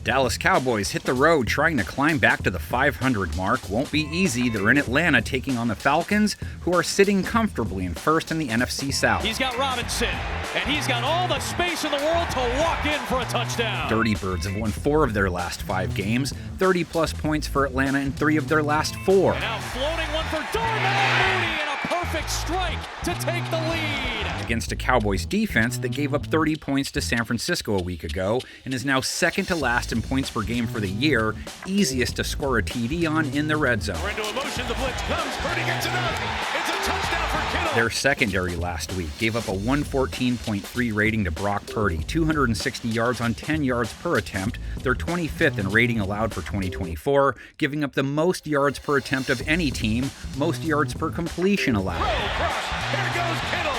Dallas Cowboys hit the road trying to climb back to the 500 mark. Won't be easy. They're in Atlanta taking on the Falcons, who are sitting comfortably in first in the NFC South. He's got Robinson, and he's got all the space in the world to walk in for a touchdown. Dirty Birds have won 4 of their last 5 games, 30-plus points for Atlanta in 3 of their last 4. And now floating one for Darnell Mooney, and a perfect strike to take the lead. Against a Cowboys defense that gave up 30 points to San Francisco a week ago and is now second to last in points per game for the year, easiest to score a TD on in the red zone. We're into a motion, the blitz comes, Purdy gets it up, it's a touchdown for Kittle. Their secondary last week gave up a 114.3 rating to Brock Purdy, 260 yards on 10 yards per attempt. They're 25th in rating allowed for 2024, giving up the most yards per attempt of any team, most yards per completion allowed. Here goes Kittle.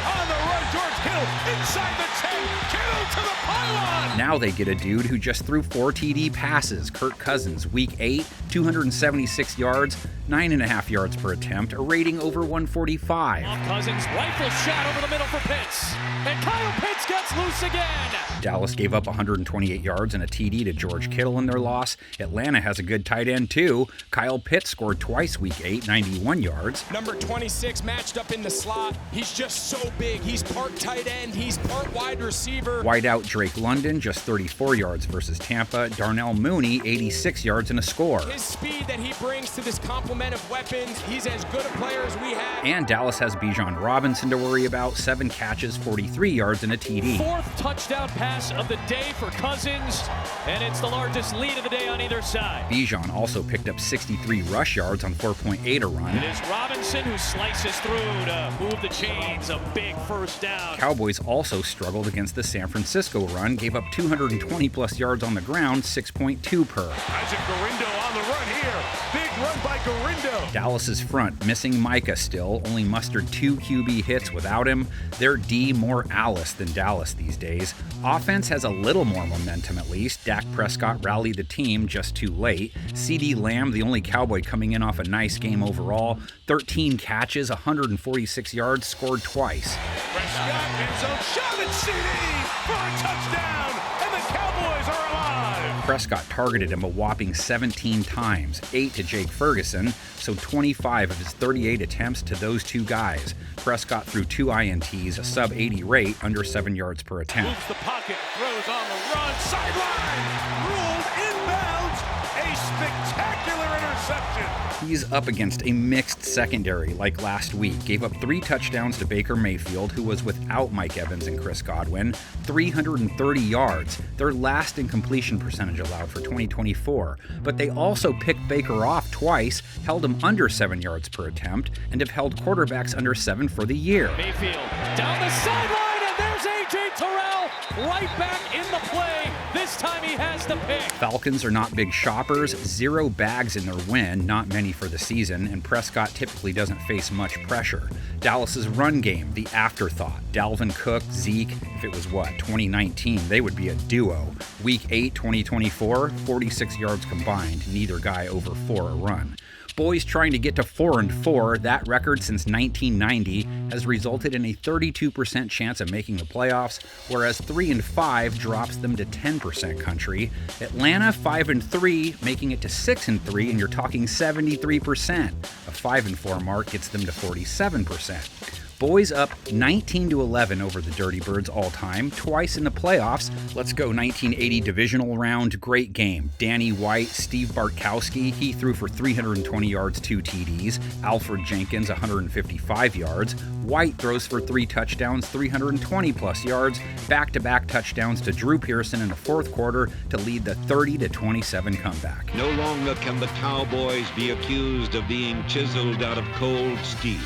On the run, George Kittle inside the 10. Kittle to the pylon. Now they get a dude who just threw 4 TD passes. Kirk Cousins, week 8, 276 yards, 9.5 yards per attempt, a rating over 145. Cousins, rifle shot over the middle for Pitts. And Kyle Pitts gets loose again. Dallas gave up 128 yards and a TD to George Kittle in their loss. Atlanta has a good tight end too. Kyle Pitts scored twice week 8, 91 yards. Number 26 matched up in the slot. He's just so big. He's part tight end. He's part wide receiver. Wideout Drake London, just 34 yards versus Tampa. Darnell Mooney, 86 yards and a score. His speed that he brings to this complement of weapons, he's as good a player as we have. And Dallas has Bijan Robinson to worry about, 7 catches, 43 yards and a TD. 4th touchdown pass of the day for Cousins, and it's the largest lead of the day on either side. Bijan also picked up 63 rush yards on 4.8 a run. It is Robinson who slices through to move the chains, a big first down. Cowboys also struggled against the San Francisco run, gave up 220-plus yards on the ground, 6.2 per. Isaac Garindo on the run here. Big run by Garindo. Dallas's front, missing Micah still, only mustered 2 QB hits without him. Their D more Alice than Dallas these days. Offense has a little more momentum at least. Dak Prescott rallied the team just too late. CeeDee Lamb, the only Cowboy coming in off a nice game overall. 13 catches, 146 yards, scored twice. Prescott, end zone, shot at CeeDee for a touchdown, and the Cowboys are alive. Prescott targeted him a whopping 17 times, 8 to Jake Ferguson, so 25 of his 38 attempts to those 2 guys. Prescott threw 2 INTs, a sub-80 rate, under 7 yards per attempt. Moves the pocket, throws on the run, sideline, ruled inbounds, a spectacular interception. He's up against a mixed secondary like last week. Gave up 3 touchdowns to Baker Mayfield, who was without Mike Evans and Chris Godwin, 330 yards, their last in completion percentage allowed for 2024. But they also picked Baker off twice, held him under 7 yards per attempt, and have held quarterbacks under 7 for the year. Mayfield down the sideline, and there's A.J. Terrell right back in the play. This time he has the pick. Falcons are not big shoppers, 0 bags in their win, not many for the season, and Prescott typically doesn't face much pressure. Dallas's run game, the afterthought. Dalvin Cook, Zeke, if it was 2019, they would be a duo. Week 8, 2024, 46 yards combined, neither guy over 4 a run. Boys trying to get to 4-4, that record since 1990 has resulted in a 32% chance of making the playoffs, whereas 3-5 drops them to 10% country. Atlanta 5-3, making it to 6-3, and you're talking 73%. A 5-4 mark gets them to 47%. Boys up 19-11 over the Dirty Birds all time, twice in the playoffs. Let's go 1980 divisional round, great game. Danny White, Steve Bartkowski, he threw for 320 yards, 2 TDs. Alfred Jenkins, 155 yards. White throws for 3 touchdowns, 320-plus yards. Back-to-back touchdowns to Drew Pearson in the 4th quarter to lead the 30-27 comeback. No longer can the Cowboys be accused of being chiseled out of cold steel.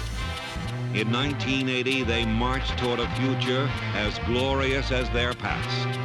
In 1980, they marched toward a future as glorious as their past.